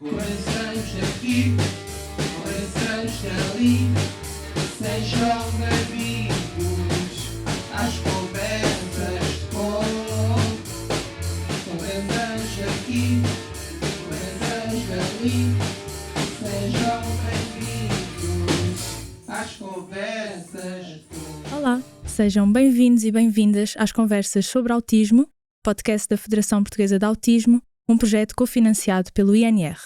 Corações aqui, corações ali, sejam bem-vindos às conversas com corações aqui, corações ali, sejam bem-vindos às conversas com... Olá, sejam bem-vindos e bem-vindas às Conversas sobre Autismo, podcast da Federação Portuguesa de Autismo, um projeto cofinanciado pelo INR.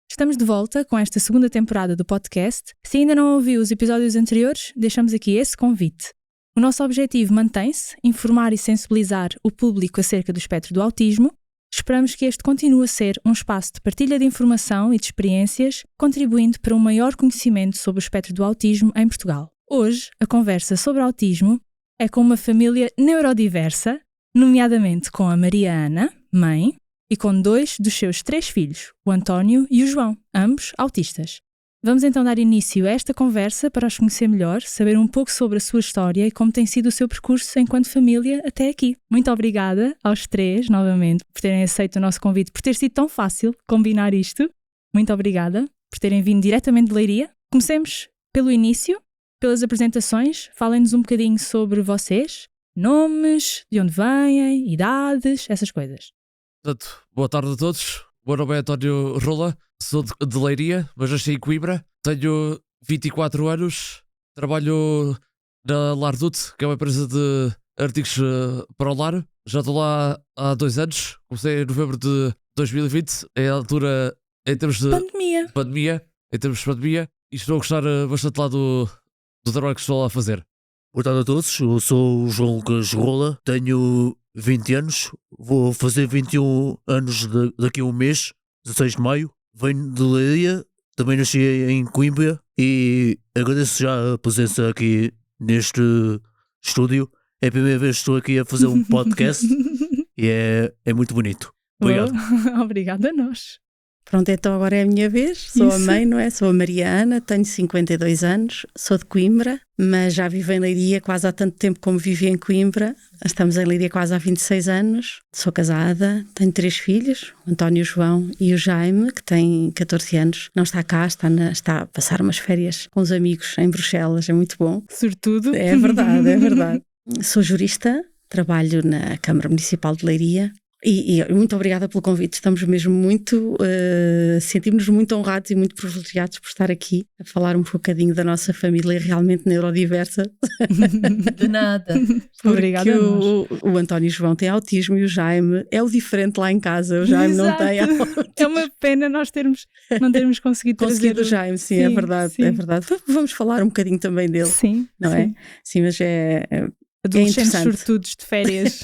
Estamos de volta com esta segunda temporada do podcast. Se ainda não ouviu os episódios anteriores, deixamos aqui esse convite. O nosso objetivo mantém-se, informar e sensibilizar o público acerca do espectro do autismo. Esperamos que este continue a ser um espaço de partilha de informação e de experiências, contribuindo para um maior conhecimento sobre o espectro do autismo em Portugal. Hoje, a conversa sobre autismo é com uma família neurodiversa, nomeadamente com a Maria Ana, mãe, e com 2 dos seus 3 filhos, o António e o João, ambos autistas. Vamos então dar início a esta conversa para os conhecer melhor, saber um pouco sobre a sua história e como tem sido o seu percurso enquanto família até aqui. Muito obrigada aos 3, novamente, por terem aceito o nosso convite, por ter sido tão fácil combinar isto. Muito obrigada por terem vindo diretamente de Leiria. Comecemos pelo início, pelas apresentações. Falem-nos um bocadinho sobre vocês, nomes, de onde vêm, idades, essas coisas. Portanto, boa tarde a todos. O meu nome é António Rola, sou de Leiria, mas nasci em Coimbra. Tenho 24 anos, trabalho na Lardute, que é uma empresa de artigos para o lar. Já estou lá há 2 anos, comecei em novembro de 2020, é a altura em termos de pandemia, e estou a gostar bastante lá do trabalho que estou lá a fazer. Boa tarde a todos, eu sou o João Lucas Rola, tenho 20 anos, vou fazer 21 anos daqui a um mês, 16 de maio. Venho de Leiria, também nasci em Coimbra e agradeço já a presença aqui neste estúdio. É a primeira vez que estou aqui a fazer um podcast e é muito bonito. Obrigado. Obrigada a nós. Pronto, então agora é a minha vez, sou a mãe, não é? Sou a Maria Ana, tenho 52 anos, sou de Coimbra, mas já vivo em Leiria quase há tanto tempo como vivi em Coimbra. Estamos em Leiria quase há 26 anos, sou casada, tenho 3 filhos, o António, o João e o Jaime, que tem 14 anos. Não está cá, está a passar umas férias com os amigos em Bruxelas, é muito bom. Sobretudo. É verdade, é verdade. Sou jurista, trabalho na Câmara Municipal de Leiria. E muito obrigada pelo convite, estamos mesmo muito, sentimos-nos muito honrados e muito privilegiados por estar aqui a falar um bocadinho da nossa família realmente neurodiversa. De nada. Obrigada a nós. O António e o João têm autismo e o Jaime é o diferente lá em casa, o Jaime não tem autismo. É uma pena nós não termos conseguido trazer o Jaime, sim, é verdade, sim. É verdade. Vamos falar um bocadinho também dele, sim, não sim. É? Sim, mas é adolescentes interessante. sortudos de férias.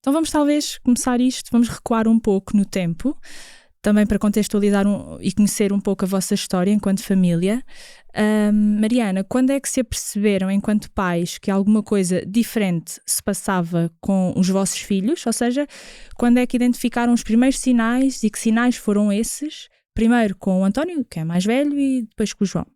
Então vamos talvez começar isto, vamos recuar um pouco no tempo, também para contextualizar e conhecer um pouco a vossa história enquanto família. Mariana, quando é que se aperceberam enquanto pais que alguma coisa diferente se passava com os vossos filhos? Ou seja, quando é que identificaram os primeiros sinais e que sinais foram esses? Primeiro com o António, que é mais velho, e depois com o João.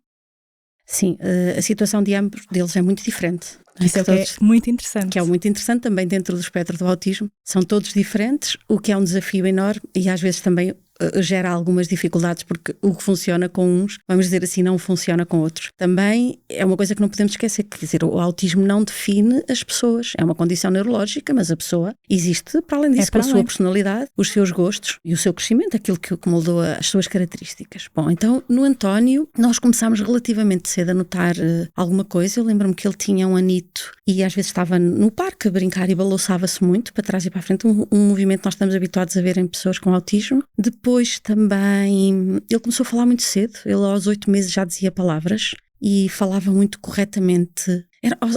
Sim, a situação de ambos deles é muito diferente. Isso é muito interessante. Que é muito interessante também dentro do espectro do autismo. São todos diferentes, o que é um desafio enorme e às vezes também gera algumas dificuldades porque o que funciona com uns, vamos dizer assim, não funciona com outros. Também é uma coisa que não podemos esquecer, quer dizer, o autismo não define as pessoas. É uma condição neurológica, mas a pessoa existe para além disso, com a sua personalidade, os seus gostos e o seu crescimento, aquilo que moldou as suas características. Bom, então no António nós começámos relativamente cedo a notar alguma coisa. Eu lembro-me que ele tinha um anito e às vezes estava no parque a brincar e balouçava-se muito para trás e para a frente, um movimento que nós estamos habituados a ver em pessoas com autismo. Depois também ele começou a falar muito cedo, ele aos 8 meses já dizia palavras e falava muito corretamente,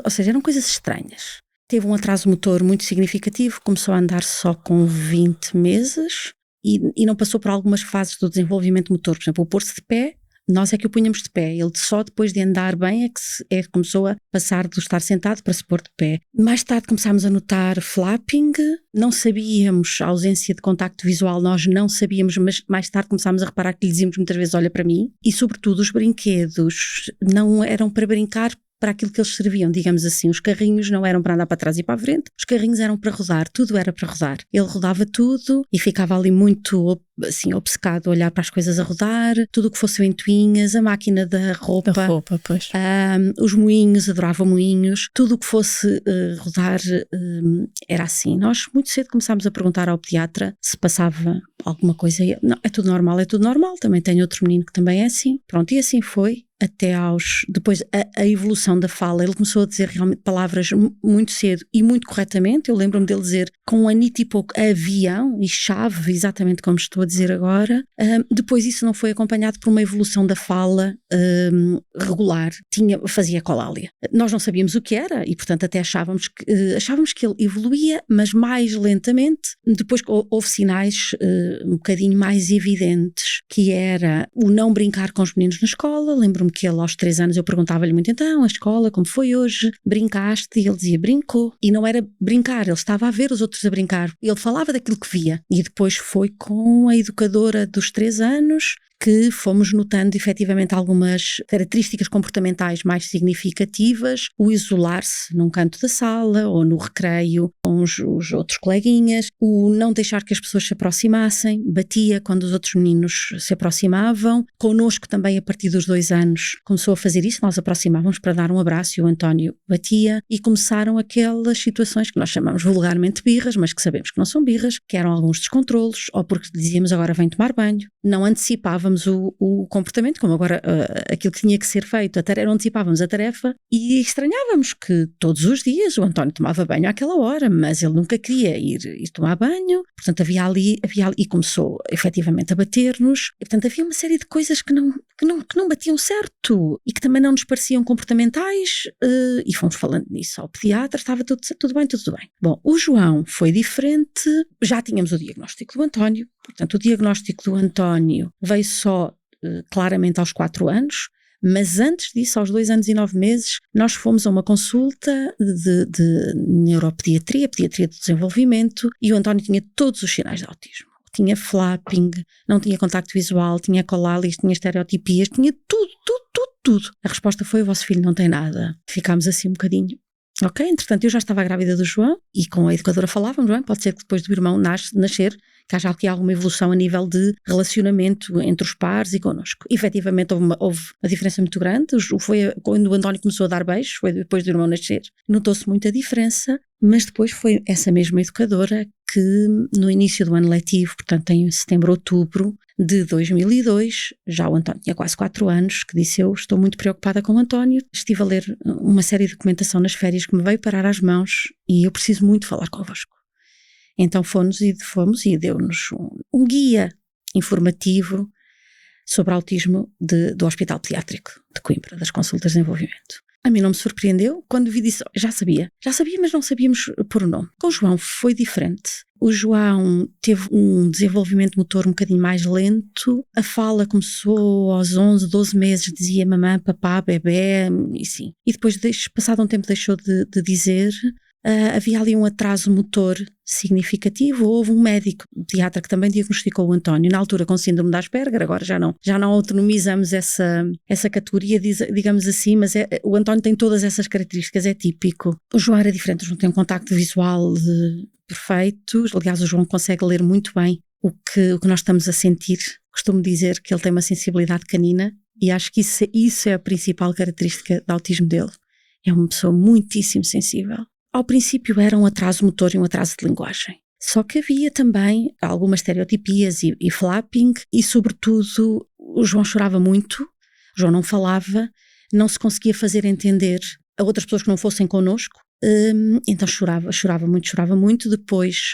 ou seja, eram coisas estranhas. Teve um atraso motor muito significativo, começou a andar só com 20 meses e não passou por algumas fases do desenvolvimento motor, por exemplo, o pôr-se de pé. Nós é que o punhamos de pé, ele só depois de andar bem é que começou a passar do estar sentado para se pôr de pé. Mais tarde começámos a notar flapping, não sabíamos a ausência de contacto visual, nós não sabíamos, mas mais tarde começámos a reparar que lhe dizíamos muitas vezes olha para mim, e sobretudo os brinquedos não eram para brincar para aquilo que eles serviam, digamos assim. Os carrinhos não eram para andar para trás e para a frente, os carrinhos eram para rodar, tudo era para rodar. Ele rodava tudo e ficava ali muito assim obcecado a olhar para as coisas a rodar, tudo o que fosse ventoinhas, a máquina da roupa, Pois. os moinhos, adorava moinhos, tudo o que fosse rodar era assim. Nós muito cedo começámos a perguntar ao pediatra se passava alguma coisa. Não, é tudo normal, também tenho outro menino que também é assim. Pronto, e assim foi. Até depois a evolução da fala, ele começou a dizer realmente palavras muito cedo e muito corretamente. Eu lembro-me dele dizer com um anito e pouco avião e chave, exatamente como estou a dizer agora. Depois isso não foi acompanhado por uma evolução da fala regular, fazia colalia. Nós não sabíamos o que era e portanto até achávamos que ele evoluía, mas mais lentamente. Depois houve sinais um bocadinho mais evidentes, que era o não brincar com os meninos na escola. Lembro-me que ele aos 3 anos eu perguntava-lhe muito, então a escola como foi hoje? Brincaste? E ele dizia brincou, e não era brincar, ele estava a ver os outros a brincar, ele falava daquilo que via. E depois foi com a educadora dos 3 anos que fomos notando efetivamente algumas características comportamentais mais significativas, o isolar-se num canto da sala ou no recreio com os outros coleguinhas, o não deixar que as pessoas se aproximassem, batia quando os outros meninos se aproximavam. Connosco também a partir dos 2 anos começou a fazer isso, nós aproximávamos para dar um abraço e o António batia, e começaram aquelas situações que nós chamamos vulgarmente birras, mas que sabemos que não são birras, que eram alguns descontrolos, ou porque dizíamos agora vem tomar banho, não antecipávamos o comportamento, como agora aquilo que tinha que ser feito, não antecipávamos a tarefa e estranhávamos que todos os dias o António tomava banho àquela hora, mas ele nunca queria ir tomar banho, portanto havia ali e começou efetivamente a bater-nos, e portanto havia uma série de coisas que não batiam certo e que também não nos pareciam comportamentais, e fomos falando nisso ao pediatra, estava tudo bem. Bom, o João foi diferente, já tínhamos o diagnóstico do António, portanto o diagnóstico do António veio só claramente aos 4 anos, mas antes disso, aos 2 anos e 9 meses, nós fomos a uma consulta de neuropediatria, pediatria do desenvolvimento, e o António tinha todos os sinais de autismo. Tinha flapping, não tinha contacto visual, tinha colalis, tinha estereotipias, tinha tudo. A resposta foi: o vosso filho não tem nada. Ficámos assim um bocadinho. Ok, entretanto eu já estava grávida do João e com a educadora falávamos, bem, pode ser que depois do irmão nascer, que haja aqui alguma evolução a nível de relacionamento entre os pares e connosco. Efetivamente houve uma diferença muito grande, foi quando o António começou a dar beijos, foi depois do irmão nascer, notou-se muita diferença, mas depois foi essa mesma educadora que no início do ano letivo, portanto em setembro, outubro de 2002, já o António tinha quase 4 anos, que disse: eu estou muito preocupada com o António, estive a ler uma série de documentação nas férias que me veio parar às mãos e eu preciso muito falar convosco. Então fomos e deu-nos um guia informativo sobre autismo do Hospital Pediátrico de Coimbra, das consultas de desenvolvimento. A mim não me surpreendeu, quando vi disse, já sabia, mas não sabíamos por o nome. Com o João foi diferente. O João teve um desenvolvimento motor um bocadinho mais lento, a fala começou aos 11, 12 meses, dizia mamã, papá, bebê, e sim. E depois, passado um tempo, deixou de dizer. Havia ali um atraso motor significativo. Houve um médico pediatra que também diagnosticou o António, na altura com síndrome de Asperger, agora já não autonomizamos essa categoria, digamos assim, mas o António tem todas essas características, é típico. O João era diferente, o João tem um contacto visual perfeito, aliás o João consegue ler muito bem o que nós estamos a sentir. Costumo dizer que ele tem uma sensibilidade canina e acho que isso é a principal característica do autismo dele. É uma pessoa muitíssimo sensível. Ao princípio era um atraso motor e um atraso de linguagem. Só que havia também algumas estereotipias e flapping e, sobretudo, o João chorava muito, o João não falava, não se conseguia fazer entender a outras pessoas que não fossem connosco, então chorava muito. Depois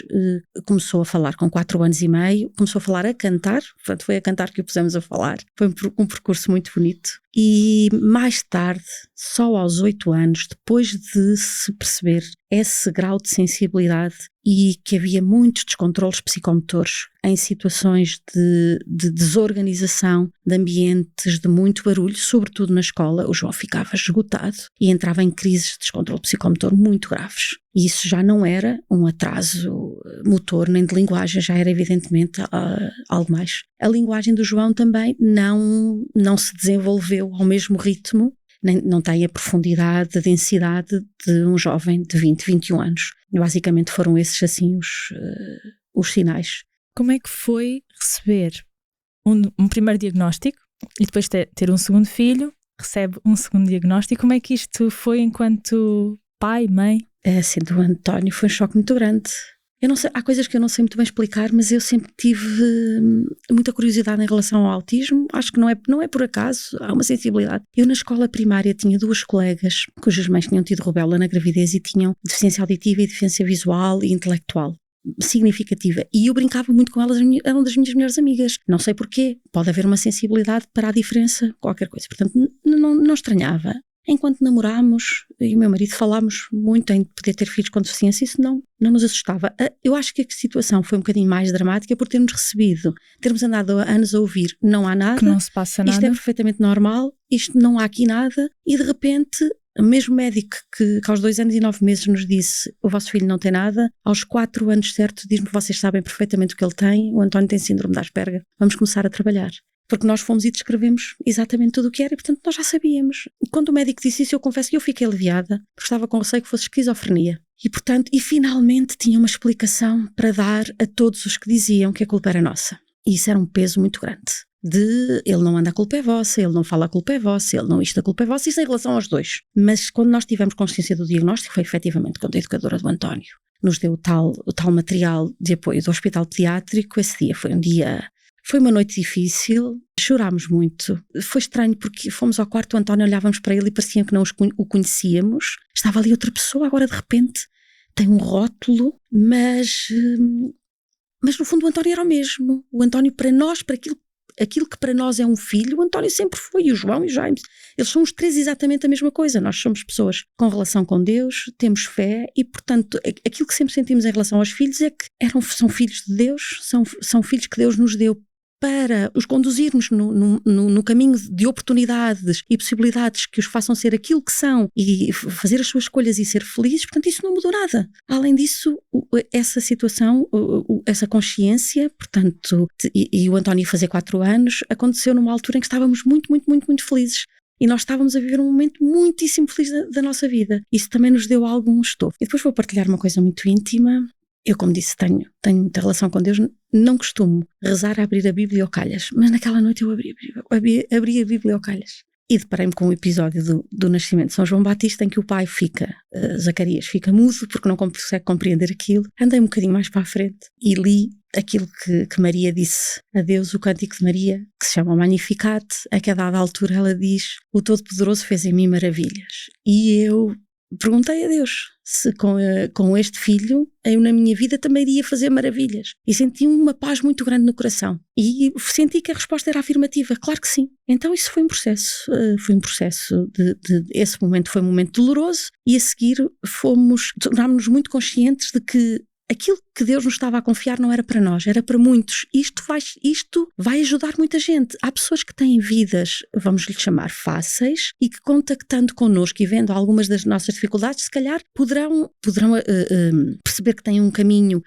começou a falar com 4 anos e meio, começou a falar, a cantar, portanto foi a cantar que o pusemos a falar, foi um percurso muito bonito. E mais tarde, só aos 8 anos, depois de se perceber esse grau de sensibilidade e que havia muitos descontrolos psicomotores em situações de desorganização, de ambientes de muito barulho, sobretudo na escola, o João ficava esgotado e entrava em crises de descontrole psicomotor muito graves. E isso já não era um atraso motor nem de linguagem, já era evidentemente algo mais. A linguagem do João também não se desenvolveu ao mesmo ritmo, não tem a profundidade, a densidade de um jovem de 20, 21 anos. Basicamente foram esses assim os sinais. Como é que foi receber um primeiro diagnóstico e depois ter um segundo filho, recebe um segundo diagnóstico? Como é que isto foi enquanto pai, mãe? É assim, do António foi um choque muito grande. Eu não sei, há coisas que eu não sei muito bem explicar, mas eu sempre tive muita curiosidade em relação ao autismo. Acho que não é por acaso, há uma sensibilidade. Eu na escola primária tinha 2 colegas cujas mães tinham tido rubéola na gravidez e tinham deficiência auditiva e deficiência visual e intelectual significativa, e eu brincava muito com elas, eram das minhas melhores amigas, não sei porquê, pode haver uma sensibilidade para a diferença, qualquer coisa, portanto não estranhava. Enquanto namorámos, eu e o meu marido falámos muito em poder ter filhos com deficiência, isso não nos assustava. Eu acho que a situação foi um bocadinho mais dramática por termos andado há anos a ouvir, não há nada, que não se passa nada, isto é perfeitamente normal, isto não há aqui nada, e de repente o mesmo médico que aos 2 anos e 9 meses nos disse o vosso filho não tem nada, aos 4 anos certo diz-me vocês sabem perfeitamente o que ele tem, o António tem síndrome de Asperger, vamos começar a trabalhar. Porque nós fomos e descrevemos exatamente tudo o que era e portanto nós já sabíamos. Quando o médico disse isso eu confesso que eu fiquei aliviada, porque estava com receio que fosse esquizofrenia. E portanto, finalmente tinha uma explicação para dar a todos os que diziam que a culpa era nossa. E isso era um peso muito grande. Ele não anda, a culpa é vossa, ele não fala, a culpa é vossa, ele não isto, a culpa é vossa, isso em relação aos 2. Mas quando nós tivemos consciência do diagnóstico, foi efetivamente quando a educadora do António nos deu o tal material de apoio do hospital pediátrico. Esse dia foi uma noite difícil, chorámos muito. Foi estranho porque fomos ao quarto, o António, olhávamos para ele e parecia que não o conhecíamos. Estava ali outra pessoa, agora de repente tem um rótulo, mas no fundo o António era o mesmo. O António para nós, para aquilo que para nós é um filho, o António sempre foi, e o João e o Jaime, eles são os 3 exatamente a mesma coisa. Nós somos pessoas com relação com Deus, temos fé e portanto aquilo que sempre sentimos em relação aos filhos é que são filhos de Deus, são filhos que Deus nos deu para os conduzirmos no caminho de oportunidades e possibilidades que os façam ser aquilo que são e fazer as suas escolhas e ser felizes. Portanto, isso não mudou nada. Além disso, essa situação, essa consciência, portanto, e o António fazer 4 anos, aconteceu numa altura em que estávamos muito, muito, muito, muito felizes. E nós estávamos a viver um momento muitíssimo feliz da nossa vida. Isso também nos deu algum estofo. E depois vou partilhar uma coisa muito íntima. Eu, como disse, tenho muita relação com Deus, não costumo rezar a abrir a Bíblia ao calhas, mas naquela noite eu abri a Bíblia ao calhas. E deparei-me com um episódio do nascimento de São João Batista em que o pai Zacarias fica mudo porque não consegue compreender aquilo. Andei um bocadinho mais para a frente e li aquilo que Maria disse a Deus, o cântico de Maria, que se chama o Magnificat, a que a dada altura ela diz: o Todo-Poderoso fez em mim maravilhas. E eu perguntei a Deus se com este filho eu na minha vida também iria fazer maravilhas, e senti uma paz muito grande no coração e senti que a resposta era afirmativa, claro que sim. Então isso foi um processo, esse momento foi um momento doloroso e a seguir tornámos-nos muito conscientes de que aquilo que Deus nos estava a confiar não era para nós, era para muitos. Isto vai ajudar muita gente. Há pessoas que têm vidas, vamos lhe chamar fáceis, e que contactando connosco e vendo algumas das nossas dificuldades, se calhar poderão perceber que têm um caminho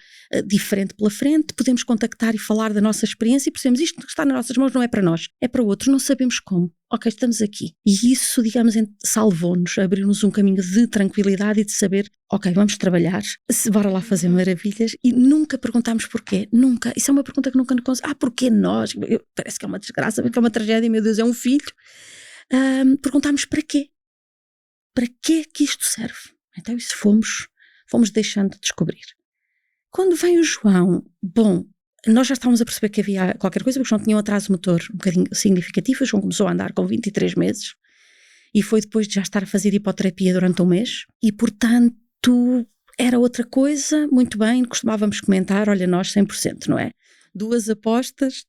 diferente pela frente. Podemos contactar e falar da nossa experiência e percebemos isto que está nas nossas mãos não é para nós, é para outros, não sabemos como. Ok, estamos aqui. E isso, digamos, salvou-nos, abriu-nos um caminho de tranquilidade e de saber, ok, vamos trabalhar, bora lá fazer maravilhas, e nunca perguntámos porquê, nunca. Isso é uma pergunta que nunca nos conseguimos. Porquê nós? Parece que é uma desgraça, que é uma tragédia, meu Deus, é um filho. Perguntámos para quê? Para quê que isto serve? Então isso fomos deixando de descobrir. Quando vem o João, nós já estávamos a perceber que havia qualquer coisa, porque o João tinha um atraso motor um bocadinho significativo. O João começou a andar com 23 meses e foi depois de já estar a fazer hipoterapia durante um mês e, portanto, era outra coisa. Muito bem, costumávamos comentar, olha, nós 100%, não é? 2 apostas,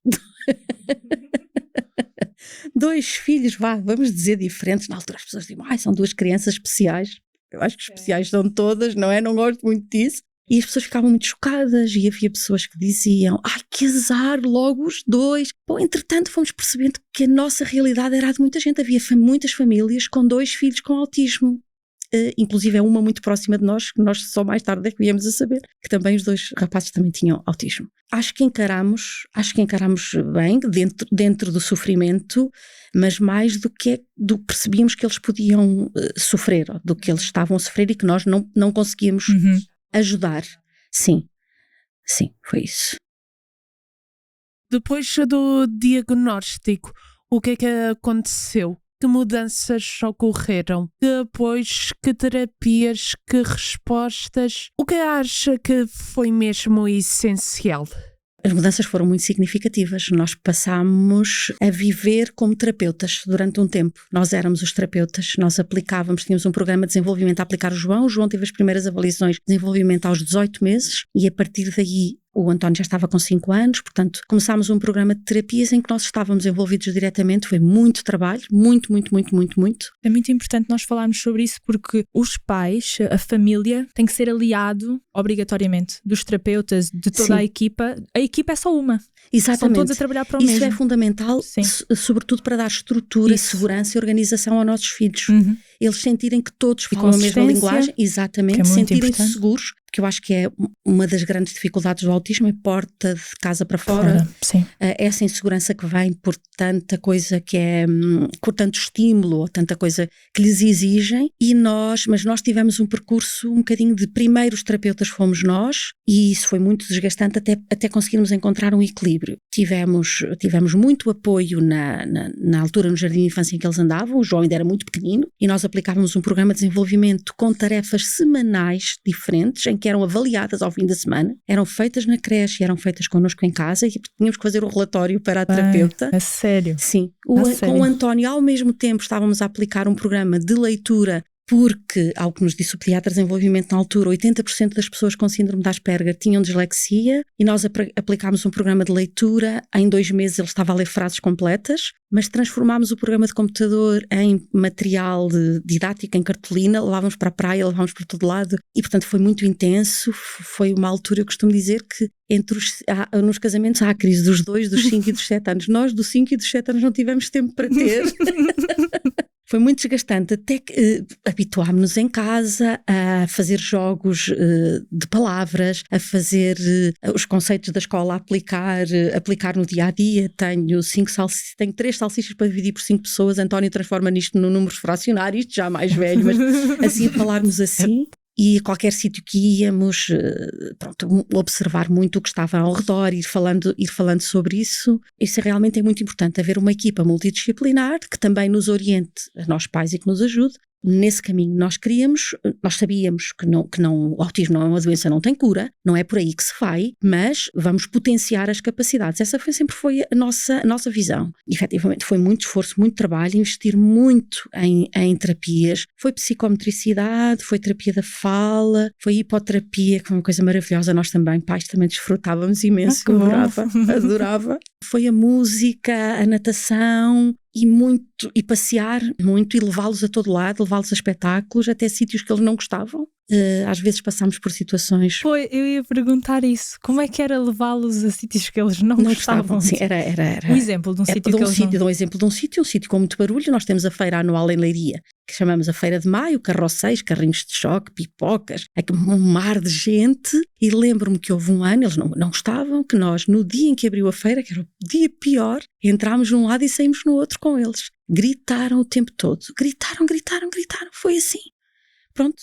2 filhos, vamos dizer diferentes. Na altura as pessoas diziam, são 2 crianças especiais. Eu acho que especiais são todas, não é? Não gosto muito disso. E as pessoas ficavam muito chocadas e havia pessoas que diziam, que azar, logo os 2. Entretanto fomos percebendo que a nossa realidade era a de muita gente. Havia muitas famílias com 2 filhos com autismo. Inclusive é uma muito próxima de nós, que nós só mais tarde é que viemos a saber, que também os 2 rapazes também tinham autismo. Acho que encaramos bem, dentro do sofrimento, mas mais do que percebíamos que eles podiam sofrer, do que eles estavam a sofrer e que nós não conseguíamos ajudar. Sim, foi isso. Depois do diagnóstico, o que é que aconteceu? Que mudanças ocorreram? Depois, que terapias, que respostas? O que acha que foi mesmo essencial? As mudanças foram muito significativas. Nós passámos a viver como terapeutas durante um tempo. Nós éramos os terapeutas, nós aplicávamos, tínhamos um programa de desenvolvimento a aplicar o João teve as primeiras avaliações de desenvolvimento aos 18 meses e a partir daí o António já estava com 5 anos, portanto começámos um programa de terapias em que nós estávamos envolvidos diretamente, foi muito trabalho, muito. É muito importante nós falarmos sobre isso porque os pais, a família, tem que ser aliado obrigatoriamente dos terapeutas, de toda Sim. a equipa é só uma. Exatamente. São todos a trabalhar para o Isso mesmo. é fundamental, Sim. sobretudo para dar estrutura, Isso. segurança e organização aos nossos filhos. Uhum. Eles sentirem que todos E falam a mesma consistência, linguagem, exatamente, que é muito sentirem-se importante. seguros, porque eu acho que é uma das grandes dificuldades do autismo, é porta de casa para fora. Sim. Essa insegurança que vem por tanta coisa que é, por tanto estímulo, ou tanta coisa que lhes exigem, mas nós tivemos um percurso um bocadinho de primeiros terapeutas fomos nós, e isso foi muito desgastante até conseguirmos encontrar um equilíbrio. Tivemos muito apoio na altura no jardim de infância em que eles andavam, o João ainda era muito pequenino, e nós aplicávamos um programa de desenvolvimento com tarefas semanais diferentes, em que eram avaliadas ao fim da semana, eram feitas na creche, eram feitas connosco em casa, e tínhamos que fazer o relatório para a terapeuta. É sério? Sim. Sério? Com o António, ao mesmo tempo, estávamos a aplicar um programa de leitura, porque, ao que nos disse o pediatra de desenvolvimento na altura, 80% das pessoas com síndrome de Asperger tinham dislexia, e nós aplicámos um programa de leitura. Em 2 meses ele estava a ler frases completas, mas transformámos o programa de computador em material didático, em cartolina, levávamos para a praia, levávamos para todo lado, e portanto foi muito intenso. Foi uma altura, eu costumo dizer que nos casamentos há a crise dos 2, dos 5 e dos 7 anos. Nós, dos 5 e dos 7 anos, não tivemos tempo para ter. Foi muito desgastante, até que habituámos-nos em casa a fazer jogos de palavras, a fazer os conceitos da escola, a aplicar no dia-a-dia. Tenho 3 salsichas para dividir por 5 pessoas, António transforma nisto num número fracionário, isto já mais velho, mas assim, a falarmos assim. E a qualquer sítio que íamos, observar muito o que estava ao redor, ir falando sobre isso. Isso realmente é muito importante, haver uma equipa multidisciplinar que também nos oriente, a nós pais, e que nos ajude. Nesse caminho nós sabíamos que o autismo não é uma doença, não tem cura, não é por aí que se vai, mas vamos potenciar as capacidades. Essa sempre foi a nossa visão. E, efetivamente, foi muito esforço, muito trabalho, investir muito em terapias. Foi psicometricidade, foi terapia da fala, foi hipoterapia, que foi uma coisa maravilhosa. Nós também, pais, também desfrutávamos imenso, adorava. Foi a música, a natação, e passear muito, e levá-los a todo lado, levá-los a espetáculos, até sítios que eles não gostavam. Às vezes passámos por situações... Eu ia perguntar isso. Como é que era levá-los a sítios que eles não gostavam? Sim, era um exemplo de um sítio que eles não... Um exemplo de um sítio com muito barulho. Nós temos a feira anual em Leiria, que chamamos a Feira de Maio, carrosséis, carrinhos de choque, pipocas, um mar de gente, e lembro-me que houve um ano, eles não gostavam, que nós, no dia em que abriu a feira, que era o dia pior, entrámos num lado e saímos no outro com eles. Gritaram o tempo todo. Gritaram. Foi assim. Pronto.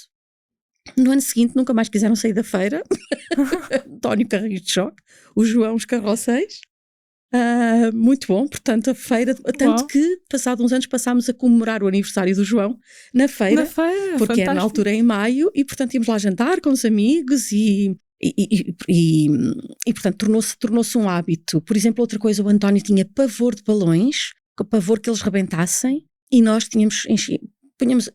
No ano seguinte nunca mais quiseram sair da feira. António, carrinhos de choque. O João, os carrosséis. Muito bom, portanto a feira, tanto que passados uns anos passámos a comemorar o aniversário do João na feira, porque fantástico. era na altura em maio, e portanto íamos lá jantar com os amigos e portanto tornou-se um hábito. Por exemplo, outra coisa, o António tinha pavor de balões, pavor que eles rebentassem, e nós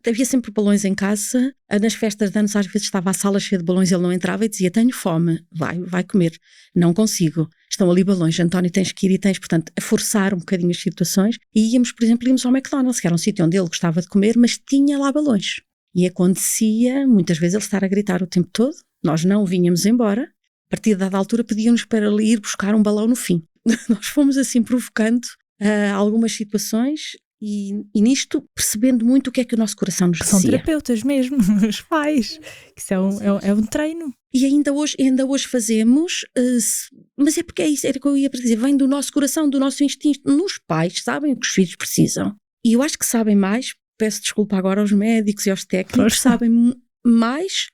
havia sempre balões em casa. Nas festas de anos às vezes estava a sala cheia de balões, ele não entrava e dizia: tenho fome, vai comer. Não consigo, estão ali balões, António, tens que ir, e tens, portanto, a forçar um bocadinho as situações. E íamos ao McDonald's, que era um sítio onde ele gostava de comer, mas tinha lá balões. E acontecia muitas vezes ele estar a gritar o tempo todo, nós não vinhamos embora, a partir de dada altura pediam-nos para ir buscar um balão no fim. Nós fomos assim provocando algumas situações. E nisto percebendo muito o que é que o nosso coração nos dizia. São terapeutas mesmo, os pais. Isso é um treino. E ainda hoje fazemos, mas é porque é isso, era o que eu ia para dizer, vem do nosso coração, do nosso instinto. Nos pais sabem o que os filhos precisam. E eu acho que sabem mais, peço desculpa agora aos médicos e aos técnicos, sabem mais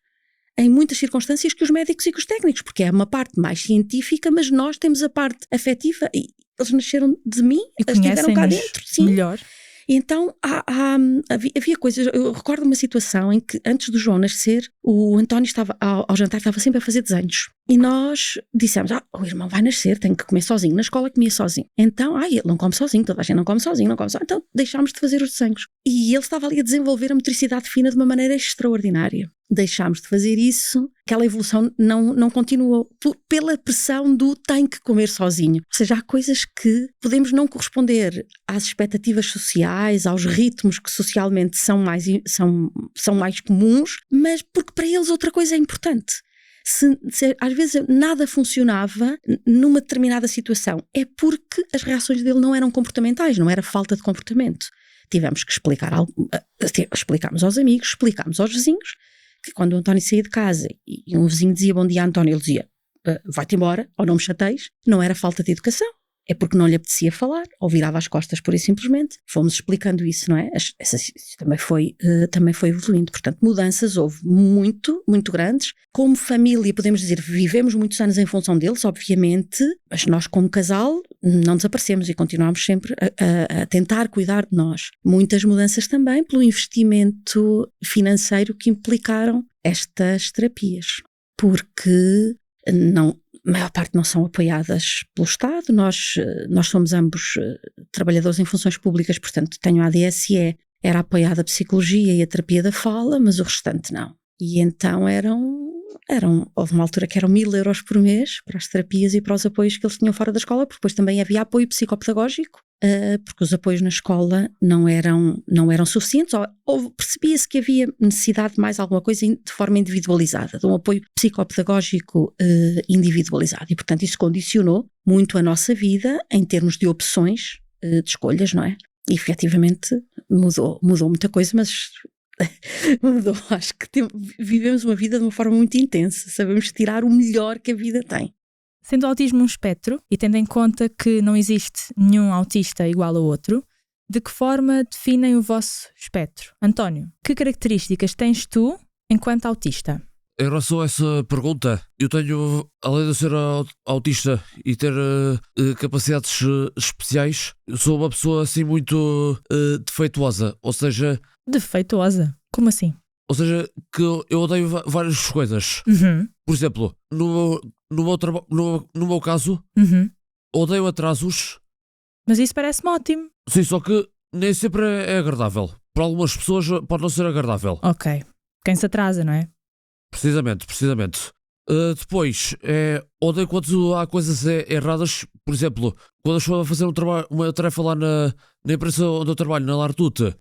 em muitas circunstâncias que os médicos e que os técnicos, porque é uma parte mais científica, mas nós temos a parte afetiva e eles nasceram de mim, E estiveram cá conhecem-nos dentro, sim. melhor. E então havia coisas, eu recordo uma situação em que antes do João nascer, o António estava ao jantar, estava sempre a fazer desenhos. E nós dissemos, o irmão vai nascer, tem que comer sozinho. Na escola comia sozinho. Então, ele não come sozinho, toda a gente não come sozinho. Então deixámos de fazer os desenhos. E ele estava ali a desenvolver a motricidade fina de uma maneira extraordinária. Deixámos de fazer isso, aquela evolução não continuou pela pressão do tem que comer sozinho. Ou seja, há coisas que podemos não corresponder às expectativas sociais, aos ritmos que socialmente são mais comuns, mas porque para eles outra coisa é importante. Se às vezes nada funcionava numa determinada situação, é porque as reações dele não eram comportamentais, não era falta de comportamento. Tivemos que explicámos aos amigos, explicámos aos vizinhos, que quando o António saía de casa e um vizinho dizia bom dia a António, ele dizia vai-te embora, ou não me chateis, não era falta de educação, é porque não lhe apetecia falar, ou virava as costas pura e simplesmente. Fomos explicando isso, não é? Isso também foi evoluindo. Portanto, mudanças houve muito, muito grandes. Como família, podemos dizer, vivemos muitos anos em função deles, obviamente, mas nós como casal não desaparecemos e continuamos sempre a tentar cuidar de nós. Muitas mudanças também pelo investimento financeiro que implicaram estas terapias, porque a maior parte não são apoiadas pelo Estado. Nós somos ambos trabalhadores em funções públicas, portanto tenho a ADSE, era apoiada a psicologia e a terapia da fala, mas o restante não. E então houve uma altura que eram 1.000 euros por mês para as terapias e para os apoios que eles tinham fora da escola, porque depois também havia apoio psicopedagógico, porque os apoios na escola não eram suficientes, ou percebia-se que havia necessidade de mais alguma coisa de forma individualizada, de um apoio psicopedagógico individualizado. E, portanto, isso condicionou muito a nossa vida em termos de opções, de escolhas, não é? E, efetivamente, mudou muita coisa, mas mudou. Acho que vivemos uma vida de uma forma muito intensa, sabemos tirar o melhor que a vida tem. Sendo o autismo um espectro, e tendo em conta que não existe nenhum autista igual ao outro, de que forma definem o vosso espectro? António, que características tens tu enquanto autista? Em relação a essa pergunta, eu tenho, além de ser autista e ter capacidades especiais, eu sou uma pessoa assim muito defeituosa, ou seja... Defeituosa? Como assim? Ou seja, que eu odeio várias coisas. Uhum. Por exemplo, no meu caso, odeio atrasos. Mas isso parece-me ótimo. Sim, só que nem sempre é agradável. Para algumas pessoas pode não ser agradável. Ok. Quem se atrasa, não é? Precisamente. Depois, odeio quando há coisas erradas. Por exemplo, quando eu estou a fazer uma tarefa lá na empresa onde eu trabalho, na Lartute,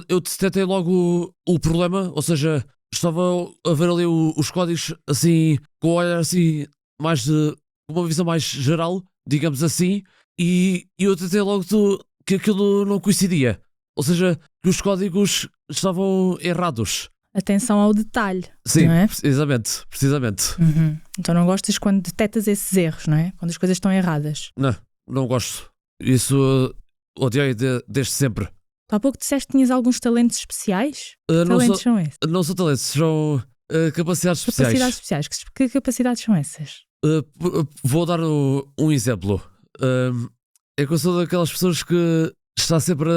eu detectei logo o problema, ou seja, estava a ver ali os códigos assim, com o olhar assim, mais uma visão mais geral, digamos assim, e eu detectei logo que aquilo não coincidia. Ou seja, que os códigos estavam errados. Atenção ao detalhe. Sim, não é? precisamente. Uhum. Então não gostas quando detectas esses erros, não é? Quando as coisas estão erradas. Não gosto. Isso odiei desde sempre. Tu há pouco disseste que tinhas alguns talentos especiais? Talentos são esses? Não são talentos, são capacidades especiais. Capacidades especiais. Que capacidades são essas? Vou dar um exemplo. É que eu sou daquelas pessoas que está sempre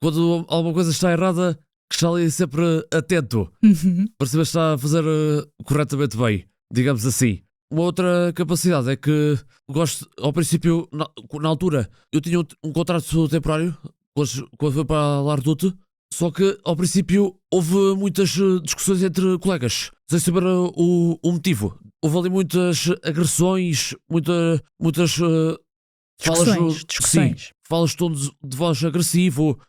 quando alguma coisa está errada, que está ali sempre atento para saber se está a fazer corretamente bem, digamos assim. Uma outra capacidade é que gosto, ao princípio, na altura, eu tinha um contrato temporário quando fui para a Lartute, só que ao princípio houve muitas discussões entre colegas, sem saber o motivo. Houve ali muitas agressões, muitas discussões. Sim, falas de voz agressivo,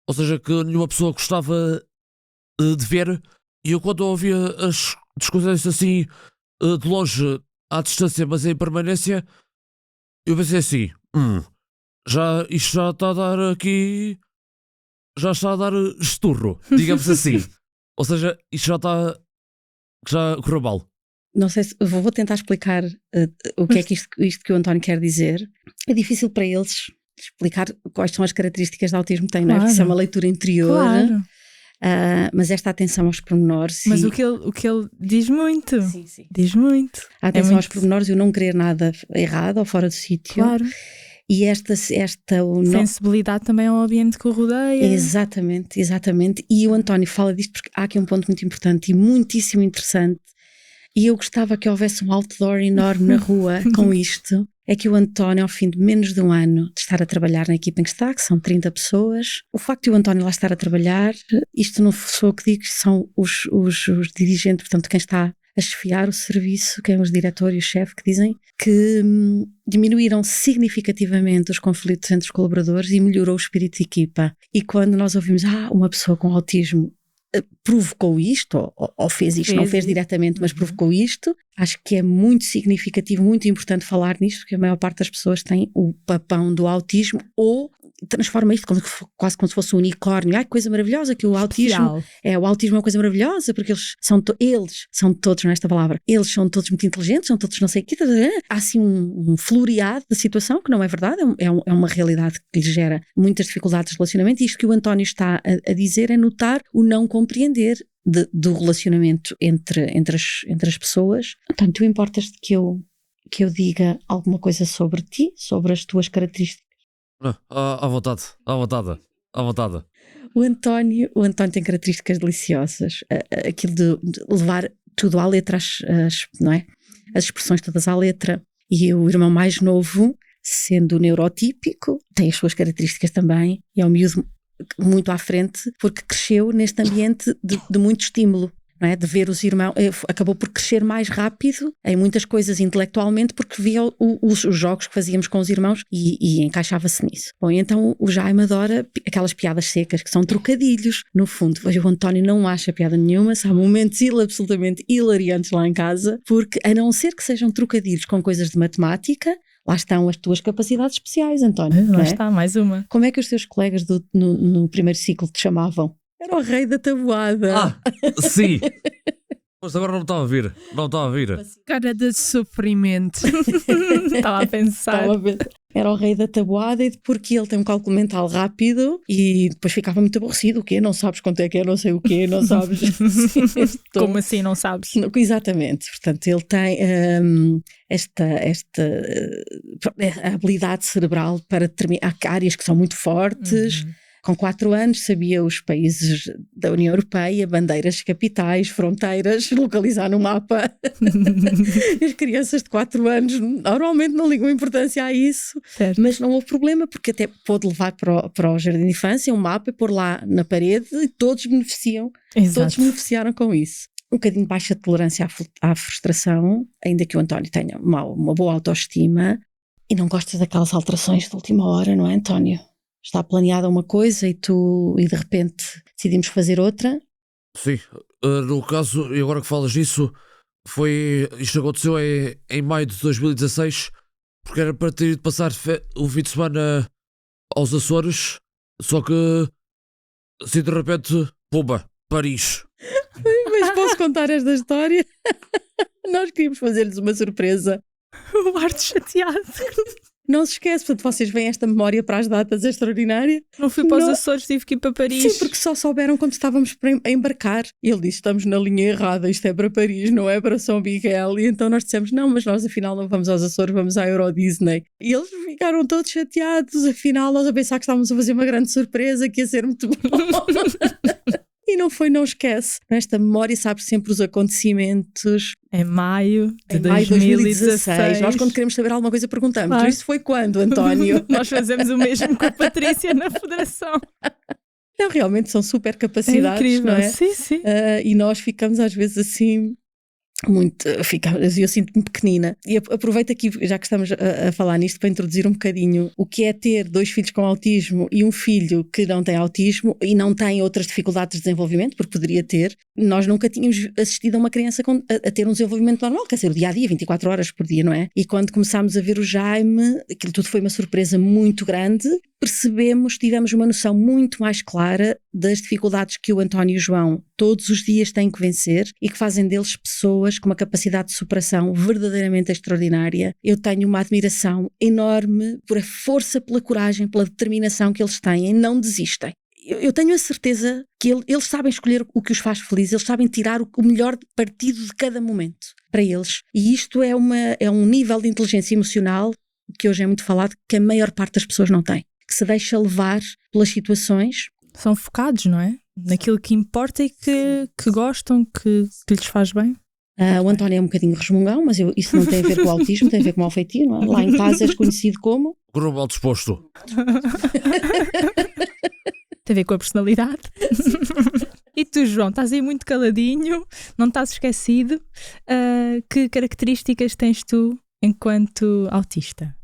ou seja, que nenhuma pessoa gostava de ver. E eu, quando ouvia as discussões assim, de longe, à distância, mas em permanência, eu pensei assim, isto já está a dar aqui, já está a dar esturro, digamos assim. Ou seja, isto já correu mal. Não sei se vou tentar explicar o que é que isto que o António quer dizer. É difícil para eles explicar quais são as características de autismo que têm, não é? Porque isso é uma leitura interior. Claro. mas esta atenção aos pormenores. Mas o que ele diz muito. Sim, sim. Diz muito. A atenção muito... aos pormenores e o não querer nada errado ou fora do sítio. Claro. E sensibilidade também ao ambiente que o rodeia. Exatamente. E o António fala disto porque há aqui um ponto muito importante e muitíssimo interessante. E eu gostava que houvesse um outdoor enorme na rua com isto. É que o António, ao fim de menos de um ano de estar a trabalhar na equipa em que está, que são 30 pessoas, o facto de o António lá estar a trabalhar, isto não sou eu que digo, são os dirigentes, portanto, quem está a chefiar o serviço, quem é os diretores e o chefe, que dizem que diminuíram significativamente os conflitos entre os colaboradores e melhorou o espírito de equipa. E quando nós ouvimos, uma pessoa com autismo provocou isto, ou fez isto, não fez diretamente, mas provocou isto, acho que é muito significativo, muito importante falar nisto, porque a maior parte das pessoas tem o papão do autismo ou transforma isto quase como se fosse um unicórnio. Ai, que coisa maravilhosa que o autismo é. O autismo é uma coisa maravilhosa porque eles são todos, não é esta palavra, eles são todos muito inteligentes, são todos não sei o quê. Há assim um floreado de situação que não é verdade, é uma realidade que lhes gera muitas dificuldades de relacionamento, e isto que o António está a dizer é notar o não compreender do relacionamento entre as pessoas. Então, tu importas-te que eu diga alguma coisa sobre ti, sobre as tuas características? Não, à vontade. O António tem características deliciosas, aquilo de levar tudo à letra, não é? As expressões todas à letra. E o irmão mais novo, sendo neurotípico, tem as suas características também, e é um miúdo muito à frente, porque cresceu neste ambiente de muito estímulo. Não é? De ver os irmãos, acabou por crescer mais rápido em muitas coisas intelectualmente, porque via os jogos que fazíamos com os irmãos e encaixava-se nisso. Bom, então o Jaime adora aquelas piadas secas que são trocadilhos, no fundo. O António não acha piada nenhuma, há momentos absolutamente hilariantes lá em casa, porque a não ser que sejam trocadilhos com coisas de matemática, lá estão as tuas capacidades especiais, António. Lá está, mais uma. Como é que os teus colegas no primeiro ciclo te chamavam? Era o rei da tabuada. Sim. Mas agora não estava a vir. Cara de sofrimento. Estava a pensar. Era o rei da tabuada, e porque ele tem um cálculo mental rápido e depois ficava muito aborrecido. O quê? Não sabes quanto é que é, não sei o quê, não sabes. Como assim não sabes? Exatamente. Portanto, ele tem esta habilidade cerebral para determinar áreas que são muito fortes. Uhum. Com 4 anos sabia os países da União Europeia, bandeiras, capitais, fronteiras, localizar no mapa. As crianças de 4 anos normalmente não ligam importância a isso, certo. Mas não houve problema, porque até pôde levar para o jardim de infância um mapa e pôr lá na parede, e todos beneficiam. Exato. Todos beneficiaram com isso. Um bocadinho de baixa tolerância à frustração, ainda que o António tenha uma boa autoestima, e não gostas daquelas alterações de última hora, não é, António? Está planeada uma coisa e de repente decidimos fazer outra? Sim, no caso, e agora que falas disso, isto aconteceu em maio de 2016, porque era para ter ido passar o fim de semana aos Açores, só que assim de repente, pumba, Paris. Mas posso contar esta história? Nós queríamos fazer-lhes uma surpresa. O Arte chateado. Não se esquece, portanto, vocês veem esta memória para as datas extraordinárias. Não fui para os Açores, tive que ir para Paris. Sim, porque só souberam quando estávamos a embarcar. E ele disse, estamos na linha errada, isto é para Paris, não é para São Miguel. E então nós dissemos, não, mas nós afinal não vamos aos Açores, vamos à Euro Disney. E eles ficaram todos chateados, afinal nós a pensar que estávamos a fazer uma grande surpresa, que ia ser muito bom. E não foi, não esquece. Nesta memória sabe sempre os acontecimentos. Em maio de 2016. Nós, quando queremos saber alguma coisa, perguntamos. Claro. Isso foi quando, António? Nós fazemos o mesmo com a Patrícia na Federação. Não, realmente são super capacidades, é incrível, não é? Sim, sim. E nós ficamos às vezes assim... eu sinto-me pequenina, e aproveito aqui, já que estamos a falar nisto, para introduzir um bocadinho o que é ter 2 filhos com autismo e um filho que não tem autismo e não tem outras dificuldades de desenvolvimento, porque poderia ter. Nós nunca tínhamos assistido a uma criança a ter um desenvolvimento normal, quer dizer, o dia-a-dia, 24 horas por dia, não é? E quando começámos a ver o Jaime, aquilo tudo foi uma surpresa muito grande. Tivemos uma noção muito mais clara das dificuldades que o António e o João todos os dias têm que vencer e que fazem deles pessoas com uma capacidade de superação verdadeiramente extraordinária. Eu tenho uma admiração enorme por a força, pela coragem, pela determinação que eles têm, não desistem. eu tenho a certeza que eles sabem escolher o que os faz felizes, eles sabem tirar o melhor partido de cada momento para eles. E isto é um nível de inteligência emocional que hoje é muito falado, que a maior parte das pessoas não tem. Que se deixa levar pelas situações. São focados, não é? Naquilo que importa e que gostam, que lhes faz bem. O António é um bocadinho resmungão, mas isso não tem a ver com o autismo, tem a ver com o afetivo, não é? Lá em casa és conhecido como... Grupo mal disposto. Tem a ver com a personalidade. E tu, João, estás aí muito caladinho, não estás esquecido. Que características tens tu enquanto autista?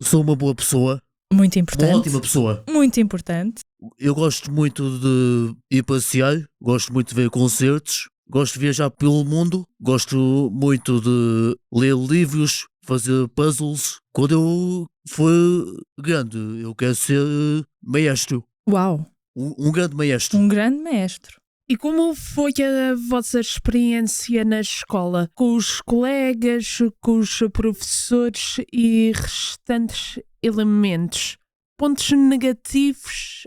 Sou uma boa pessoa. Muito importante. Uma ótima pessoa. Muito importante. Eu gosto muito de ir passear, gosto muito de ver concertos, gosto de viajar pelo mundo, gosto muito de ler livros, fazer puzzles. Quando eu for grande, eu quero ser maestro. Uau! Um grande maestro. Um grande maestro. E como foi a vossa experiência na escola? Com os colegas, com os professores e restantes elementos? Pontos negativos,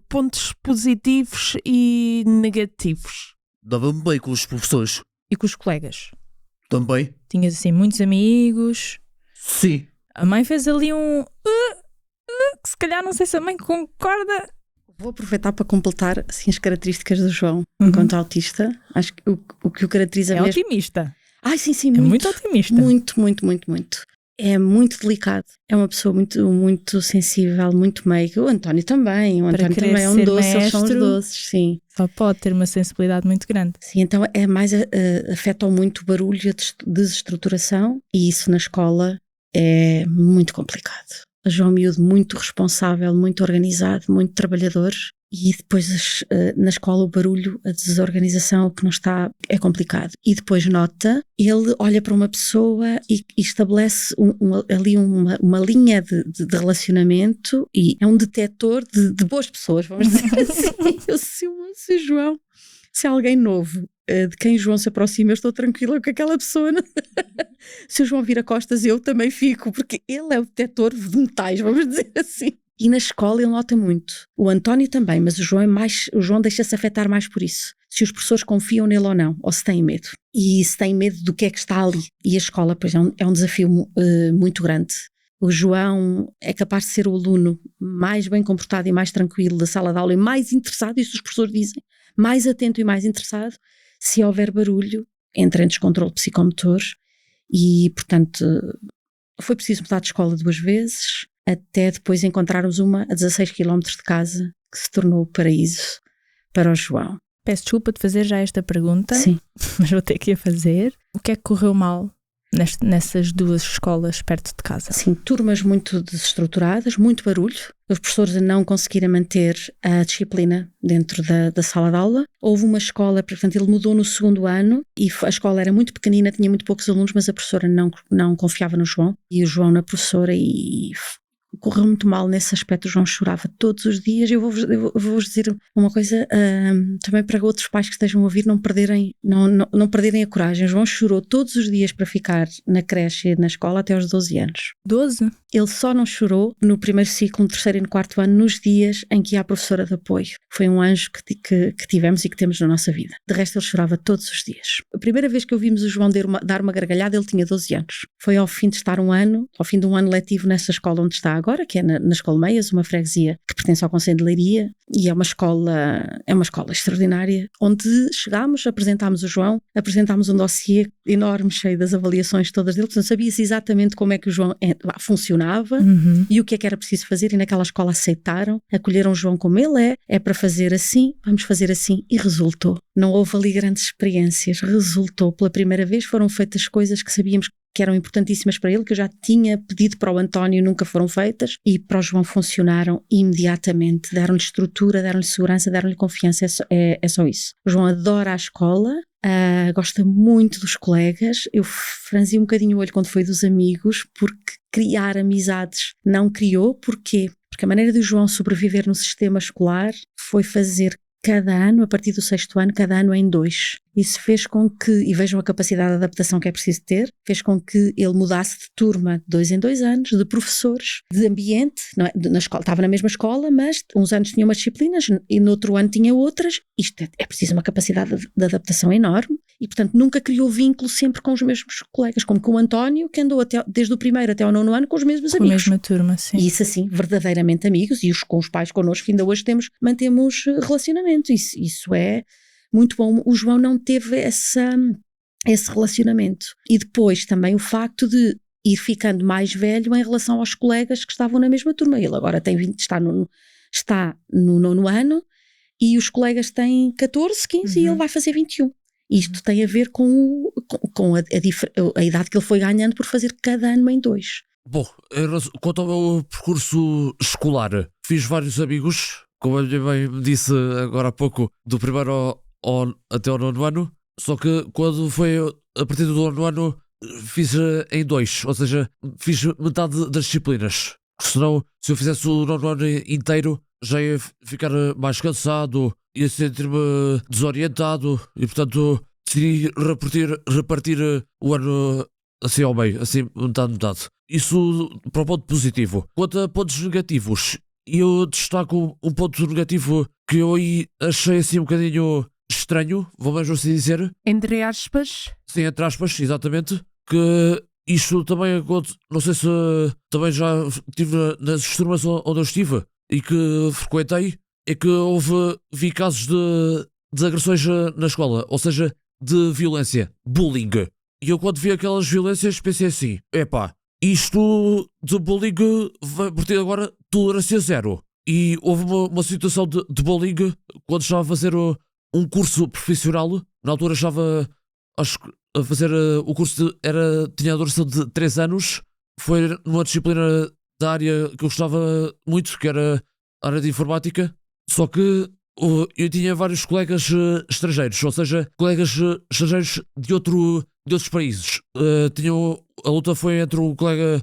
pontos positivos e negativos. Dava-me bem com os professores. E com os colegas? Também? Tinhas assim muitos amigos? Sim. A mãe fez ali que se calhar não sei se a mãe concorda. Vou aproveitar para completar assim, as características do João enquanto autista. Acho que o que o caracteriza É mesmo... otimista. Ai, sim, É muito otimista. Muito. É muito delicado. É uma pessoa muito, muito sensível, muito meiga. O António também. O Para António querer também é um ser doce, eles são os maestro. doces, sim. Só pode ter uma sensibilidade muito grande. Sim, então é mais afeta muito o barulho e a desestruturação, e isso na escola é muito complicado. A João é um miúdo muito responsável, muito organizado, muito trabalhador, e depois na escola o barulho, a desorganização, o que não está, é complicado. E depois nota, ele olha para uma pessoa e estabelece ali uma linha de relacionamento, e é um detetor de boas pessoas, vamos dizer assim. Se João, se alguém novo de quem o João se aproxima, eu estou tranquila com aquela pessoa. Se o João vira costas, eu também fico, porque ele é o detetor de metais, vamos dizer assim. E na escola ele nota muito. O António também, mas o João deixa-se afetar mais por isso. Se os professores confiam nele ou não, ou se têm medo. E se têm medo do que é que está ali. E a escola, pois, é um desafio muito grande. O João é capaz de ser o aluno mais bem comportado e mais tranquilo da sala de aula e mais interessado, isso os professores dizem, mais atento e mais interessado. Se houver barulho, entra em descontrole psicomotor e, portanto, foi preciso mudar de escola 2 vezes, até depois encontrarmos uma a 16 km de casa, que se tornou o paraíso para o João. Peço desculpa de fazer já esta pergunta, Sim. mas vou ter que a fazer. O que é que correu mal nessas 2 escolas perto de casa? Sim, turmas muito desestruturadas, muito barulho, os professores a não conseguirem manter a disciplina dentro da sala de aula. Houve uma escola, portanto ele mudou no 2º ano e a escola era muito pequenina, tinha muito poucos alunos, mas a professora não confiava no João, e o João na professora, e correu muito mal nesse aspecto. O João chorava todos os dias. Eu vou-vos dizer uma coisa, também para outros pais que estejam a ouvir não perderem a coragem. O João chorou todos os dias para ficar na creche e na escola até aos 12 anos. 12? Ele só não chorou no primeiro ciclo, no 3º e no 4º ano, nos dias em que ia a professora de apoio. Foi um anjo que tivemos e que temos na nossa vida. De resto, ele chorava todos os dias. A primeira vez que ouvimos o João dar uma gargalhada, ele tinha 12 anos. Foi ao fim de estar ao fim de um ano letivo nessa escola onde está agora, que é na Escola Meias, uma freguesia que pertence ao Conselho de Leiria, e é uma escola extraordinária, onde chegámos, apresentámos o João, apresentámos um dossiê enorme, cheio das avaliações todas dele, portanto sabia-se exatamente como é que o João funcionava e o que é que era preciso fazer, e naquela escola aceitaram, acolheram o João como ele é para fazer assim, vamos fazer assim, e resultou. Não houve ali grandes experiências, resultou. Pela primeira vez foram feitas coisas que sabíamos que eram importantíssimas para ele, que eu já tinha pedido para o António, nunca foram feitas, e para o João funcionaram imediatamente, deram-lhe estrutura, deram-lhe segurança, deram-lhe confiança, é só isso. O João adora a escola, gosta muito dos colegas. Eu franzi um bocadinho o olho quando foi dos amigos, porque criar amizades não criou. Porquê? Porque a maneira do João sobreviver no sistema escolar foi fazer cada ano, a partir do 6º ano, cada ano em 2. Isso fez com que, e vejam a capacidade de adaptação que é preciso ter, fez com que ele mudasse de turma de 2 em 2 anos, de professores, de ambiente, não é? Na escola, estava na mesma escola, mas uns anos tinha umas disciplinas e no outro ano tinha outras. Isto é preciso uma capacidade de adaptação enorme e, portanto, nunca criou vínculo sempre com os mesmos colegas, como com o António, que andou desde o primeiro até ao 9º ano com os mesmos Com a amigos. mesma turma, sim. E isso assim, verdadeiramente amigos, e com os pais connosco, que ainda hoje mantemos relacionamento. Isso é muito bom. O João não teve esse relacionamento. E depois também o facto de ir ficando mais velho em relação aos colegas que estavam na mesma turma. Ele agora está no 9º ano e os colegas têm 14, 15 e ele vai fazer 21. Isto tem a ver com a idade que ele foi ganhando por fazer cada ano em 2. Bom, quanto ao meu percurso escolar, fiz vários amigos, como a minha mãe me disse agora há pouco, do primeiro até ao 9º ano, só que quando foi a partir do 9º ano, fiz em 2, ou seja, fiz metade das disciplinas. Senão, se eu fizesse o 9º ano inteiro, já ia ficar mais cansado, ia sentir-me desorientado e, portanto, decidi repartir o ano assim ao meio, assim metade. Isso para o ponto positivo. Quanto a pontos negativos, eu destaco um ponto negativo que eu aí achei assim um bocadinho estranho, vou mesmo assim dizer. Entre aspas. Sim, entre aspas, exatamente. Que isto também, não sei se também já estive nas turmas onde eu estive e que frequentei, é que vi casos de agressões na escola, ou seja, de violência, bullying. E eu quando vi aquelas violências pensei assim, isto de bullying vai partir agora tolerância zero. E houve uma situação de bullying quando estava a fazer um curso profissional, na altura estava a fazer o curso, tinha a duração de 3 anos, foi numa disciplina da área que eu gostava muito, que era a área de informática, só que eu tinha vários colegas estrangeiros, ou seja, colegas estrangeiros de outros países. A luta foi entre um colega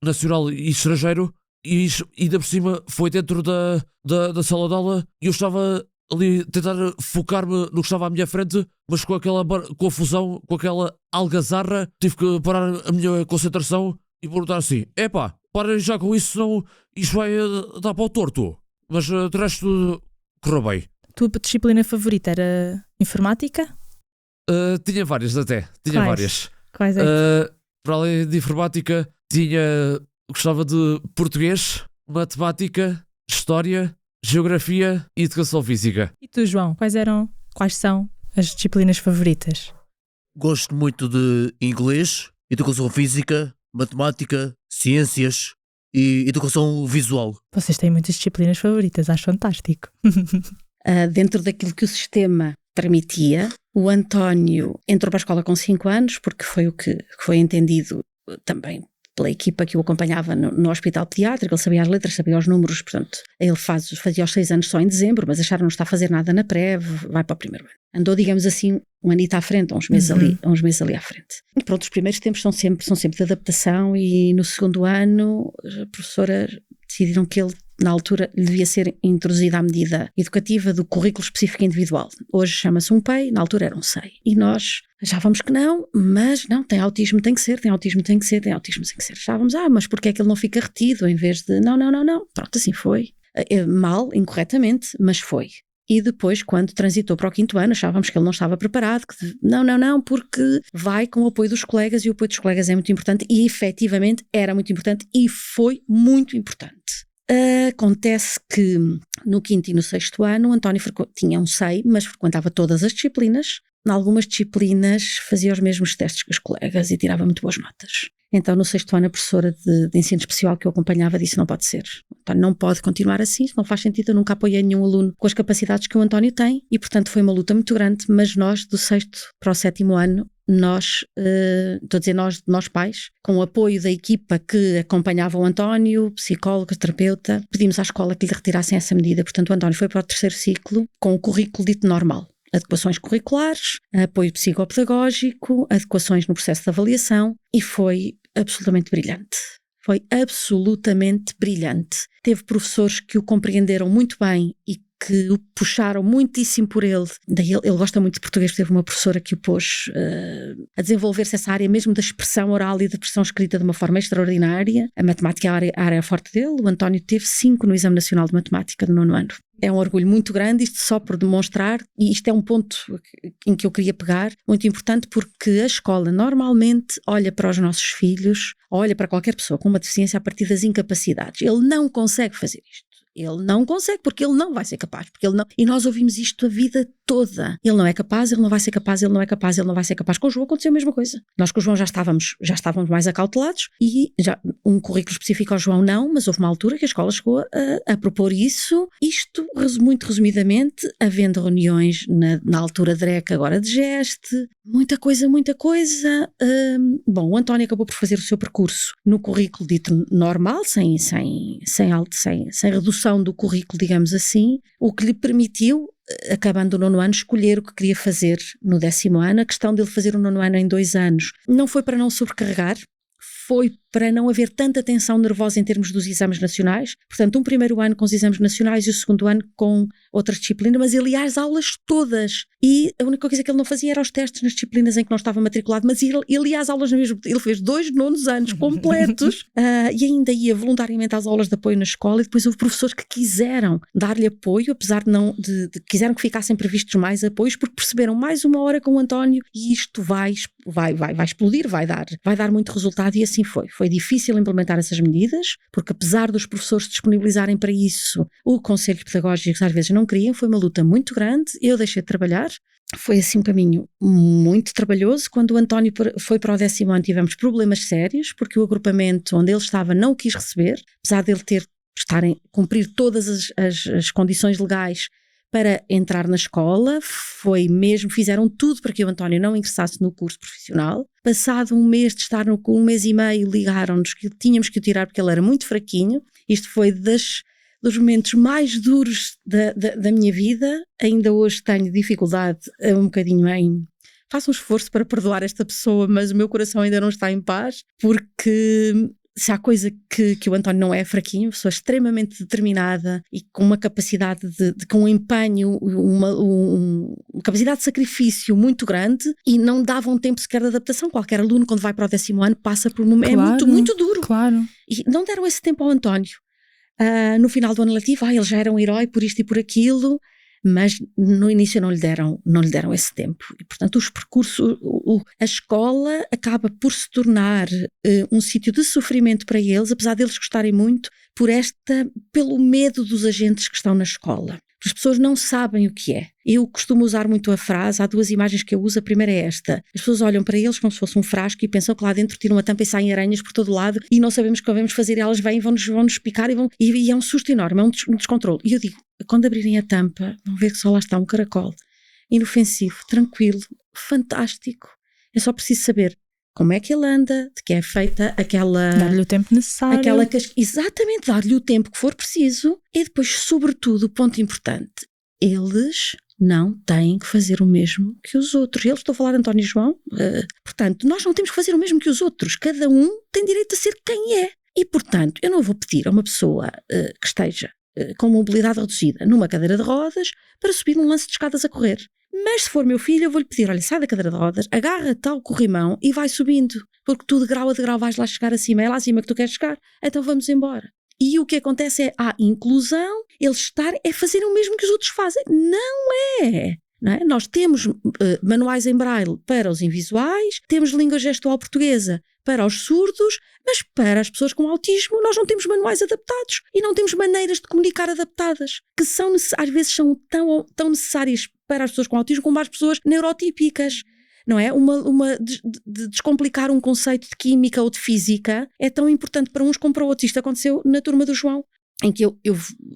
nacional e estrangeiro e ainda por cima foi dentro da sala de aula e eu estava ali a tentar focar-me no que estava à minha frente, mas com aquela confusão, com aquela algazarra, tive que parar a minha concentração e perguntar assim, parem já com isso, senão isto vai dar para o torto. Mas de resto correu bem. A tua disciplina favorita era informática? Tinha várias até, várias. Quais é? Para além de informática, gostava de português, matemática, história, geografia e educação física. E tu, João, quais são as disciplinas favoritas? Gosto muito de inglês, educação física, matemática, ciências e educação visual. Vocês têm muitas disciplinas favoritas, acho fantástico. Dentro daquilo que o sistema permitia, o António entrou para a escola com 5 anos, porque foi o que foi entendido também pela equipa que o acompanhava no hospital pediátrico. Ele sabia as letras, sabia os números, portanto, ele fazia os 6 anos só em dezembro, mas acharam que não está a fazer nada na pré, vai para o primeiro ano. Andou, digamos assim, um anito à frente, uns meses ali à frente. E pronto, os primeiros tempos são sempre de adaptação e no segundo ano a professora decidiram que ele, na altura, lhe devia ser introduzida à medida educativa do currículo específico individual. Hoje chama-se um PEI, na altura era um SEI. E nós achávamos que não, mas não, tem autismo, tem que ser. Achávamos, mas porquê é que ele não fica retido em vez de, não. Pronto, assim foi. Mal, incorretamente, mas foi. E depois, quando transitou para o 5º ano, achávamos que ele não estava preparado, que não, porque vai com o apoio dos colegas e o apoio dos colegas é muito importante e efetivamente era muito importante e foi muito importante. Acontece que no 5º e no 6º ano o António tinha um SEI, mas frequentava todas as disciplinas. Em algumas disciplinas fazia os mesmos testes que os colegas e tirava muito boas notas. Então no 6º ano a professora de ensino especial que eu acompanhava disse não pode ser. António não pode continuar assim, não faz sentido, eu nunca apoiei nenhum aluno com as capacidades que o António tem e portanto foi uma luta muito grande, mas nós do 6º para o 7º ano, nós pais, com o apoio da equipa que acompanhava o António, psicólogo, terapeuta, pedimos à escola que lhe retirassem essa medida, portanto o António foi para o 3º ciclo com o currículo dito normal. Adequações curriculares, apoio psicopedagógico, adequações no processo de avaliação e foi absolutamente brilhante. Foi absolutamente brilhante. Teve professores que o compreenderam muito bem e que o puxaram muitíssimo por ele. Daí ele gosta muito de português, teve uma professora que o pôs a desenvolver-se essa área mesmo da expressão oral e da expressão escrita de uma forma extraordinária. A matemática é a área forte dele. O António teve 5 no Exame Nacional de Matemática do 9º ano. É um orgulho muito grande, isto só por demonstrar, e isto é um ponto em que eu queria pegar, muito importante, porque a escola normalmente olha para os nossos filhos, olha para qualquer pessoa com uma deficiência a partir das incapacidades. Ele não consegue fazer isto. Ele não consegue, porque ele não vai ser capaz, porque ele não. E nós ouvimos isto a vida toda. Ele não é capaz, ele não vai ser capaz, ele não é capaz, ele não vai ser capaz. Com o João aconteceu a mesma coisa. Nós com o João já estávamos mais acautelados e já um currículo específico ao João não, mas houve uma altura que a escola chegou a propor isso. Isto, muito resumidamente, havendo reuniões na altura de DREC, agora de GESTE, muita coisa. Bom, o António acabou por fazer o seu percurso no currículo dito normal, sem redução do currículo, digamos assim, o que lhe permitiu, acabando o 9º ano, escolher o que queria fazer no 10º ano. A questão dele fazer o 9º ano em 2 anos não foi para não sobrecarregar, foi para não haver tanta tensão nervosa em termos dos exames nacionais. Portanto, um primeiro ano com os exames nacionais e o segundo ano com outras disciplinas, mas ele ia às aulas todas. E a única coisa que ele não fazia era os testes nas disciplinas em que não estava matriculado, mas ele ia às aulas mesmo. Ele fez 2 9º anos completos e ainda ia voluntariamente às aulas de apoio na escola. E depois houve professores que quiseram dar-lhe apoio, apesar de quiseram que ficassem previstos mais apoios, porque perceberam mais 1 hora com o António e isto vai explodir, vai dar muito resultado, e assim foi. Foi difícil implementar essas medidas, porque apesar dos professores disponibilizarem para isso, o Conselho Pedagógico às vezes não queriam, foi uma luta muito grande, eu deixei de trabalhar. Foi assim um caminho muito trabalhoso. Quando o António foi para o 10º ano, tivemos problemas sérios, porque o agrupamento onde ele estava não o quis receber, apesar de ele cumprir todas as condições legais para entrar na escola. Fizeram tudo para que o António não ingressasse no curso profissional. Passado um mês de estar com 1 mês e meio, ligaram-nos que tínhamos que o tirar porque ele era muito fraquinho. Isto foi dos momentos mais duros da minha vida. Ainda hoje tenho dificuldade um bocadinho faço um esforço para perdoar esta pessoa, mas o meu coração ainda não está em paz, porque se há coisa que o António não é fraquinho, pessoa extremamente determinada e com uma capacidade com um empenho, uma capacidade de sacrifício muito grande, e não dava um tempo sequer de adaptação. Qualquer aluno, quando vai para o 10º ano, passa por um momento, claro, é muito, muito duro. Claro. E não deram esse tempo ao António. No final do ano letivo, ele já era um herói por isto e por aquilo, mas no início não lhe deram esse tempo. E, portanto, os percursos, a escola acaba por se tornar um sítio de sofrimento para eles, apesar deles gostarem muito, pelo medo dos agentes que estão na escola. As pessoas não sabem o que é. Eu costumo usar muito a frase, há 2 imagens que eu uso, a primeira é esta: as pessoas olham para eles como se fosse um frasco e pensam que lá dentro tiram uma tampa e saem aranhas por todo lado e não sabemos o que devemos fazer, e elas vêm, vão-nos picar e é um susto enorme, é um descontrole. E eu digo, quando abrirem a tampa, vão ver que só lá está um caracol, inofensivo, tranquilo, fantástico. É só preciso saber como é que ele anda, de que é feita aquela... Dar-lhe o tempo necessário. Exatamente, dar-lhe o tempo que for preciso. E depois, sobretudo, o ponto importante, eles não têm que fazer o mesmo que os outros. Estou a falar de António e João. Portanto, nós não temos que fazer o mesmo que os outros. Cada um tem direito a ser quem é. E, portanto, eu não vou pedir a uma pessoa que esteja com mobilidade reduzida numa cadeira de rodas para subir num lance de escadas a correr. Mas se for meu filho, eu vou-lhe pedir, olha, sai da cadeira de rodas, agarra-te ao corrimão e vai subindo, porque tu de grau a degrau vais lá chegar acima, é lá acima que tu queres chegar, então vamos embora. E o que acontece é, há inclusão, eles fazerem o mesmo que os outros fazem. Não é? Nós temos manuais em braille para os invisuais, temos língua gestual portuguesa para os surdos, mas para as pessoas com autismo nós não temos manuais adaptados e não temos maneiras de comunicar adaptadas, que às vezes são tão necessárias para as pessoas com autismo como para as pessoas neurotípicas. Não é? De descomplicar um conceito de química ou de física é tão importante para uns como para outros. Isto aconteceu na turma do João, em que eu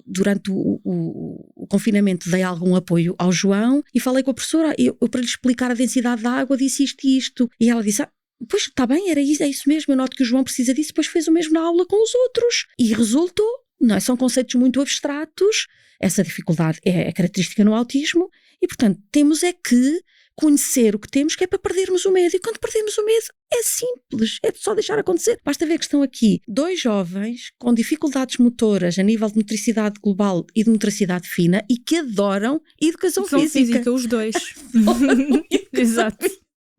durante o confinamento dei algum apoio ao João e falei com a professora, eu para lhe explicar a densidade da água disse isto, e ela disse, pois está bem, é isso mesmo, eu noto que o João precisa disso, depois fez o mesmo na aula com os outros e resultou, não é? São conceitos muito abstratos, essa dificuldade é característica no autismo e, portanto, temos é que conhecer o que temos, que é para perdermos o medo. E quando perdemos o medo, é simples, é só deixar acontecer. Basta ver que estão aqui 2 jovens com dificuldades motoras a nível de motricidade global e de motricidade fina e que adoram educação física. Os dois. Exato.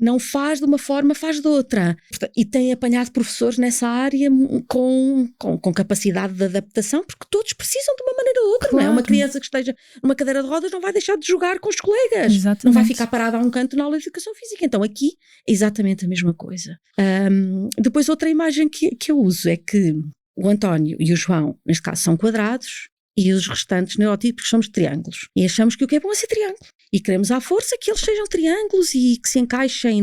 Não faz de uma forma, faz de outra. E tem apanhado professores nessa área com capacidade de adaptação, porque todos precisam de uma maneira ou outra, Claro. não é? Uma criança que esteja numa cadeira de rodas não vai deixar de jogar com os colegas. Exatamente. Não vai ficar parada a um canto na aula de educação física. Então aqui é exatamente a mesma coisa. Depois outra imagem que eu uso é que o António e o João, neste caso, são quadrados e os restantes neurotípicos somos triângulos. E achamos que o que é bom é ser triângulo. E queremos à força que eles sejam triângulos e que se encaixem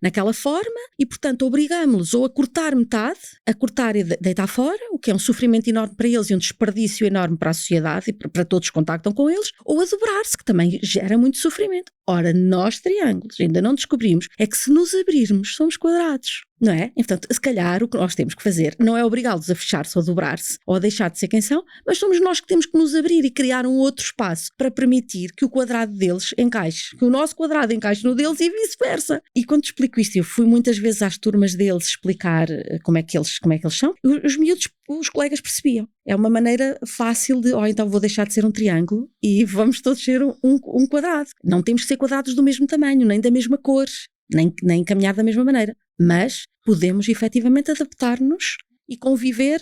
naquela forma e, portanto, obrigamos-los ou a cortar metade, a cortar e deitar fora, o que é um sofrimento enorme para eles e um desperdício enorme para a sociedade e para todos que contactam com eles, ou a dobrar-se, que também gera muito sofrimento. Ora, nós triângulos ainda não descobrimos é que se nos abrirmos somos quadrados, não é? E, portanto, se calhar o que nós temos que fazer não é obrigá-los a fechar-se ou a dobrar-se ou a deixar de ser quem são, mas somos nós que temos que nos abrir e criar um outro espaço para permitir que o quadrado deles encaixe, que o nosso quadrado encaixe no deles e vice-versa. E quando explico isto, eu fui muitas vezes às turmas deles explicar como é que eles são, os miúdos, os colegas percebiam. É uma maneira fácil de, então vou deixar de ser um triângulo e vamos todos ser um quadrado. Não temos que ser quadrados do mesmo tamanho, nem da mesma cor, nem caminhar da mesma maneira, mas podemos efetivamente adaptar-nos e conviver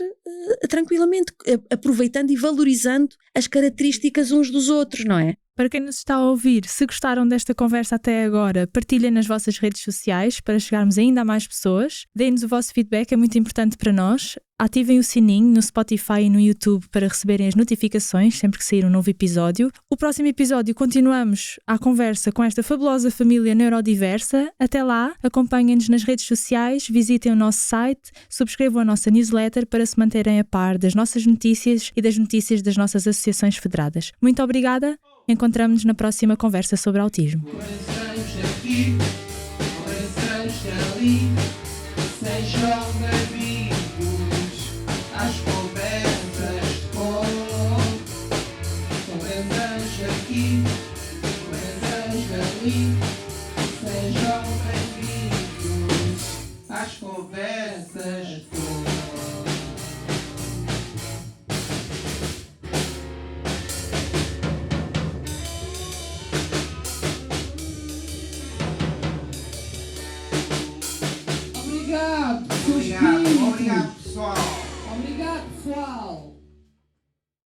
tranquilamente, aproveitando e valorizando as características uns dos outros, não é? Para quem nos está a ouvir, se gostaram desta conversa até agora, partilhem nas vossas redes sociais para chegarmos ainda a mais pessoas. Deem-nos o vosso feedback, é muito importante para nós. Ativem o sininho no Spotify e no YouTube para receberem as notificações sempre que sair um novo episódio. O próximo episódio continuamos a conversa com esta fabulosa família neurodiversa. Até lá, acompanhem-nos nas redes sociais, visitem o nosso site, subscrevam a nossa newsletter para se manterem a par das nossas notícias e das notícias das nossas associações federadas. Muito obrigada. Encontramos-nos na próxima conversa sobre autismo. Ora estranhos aqui, ora estranhos ali.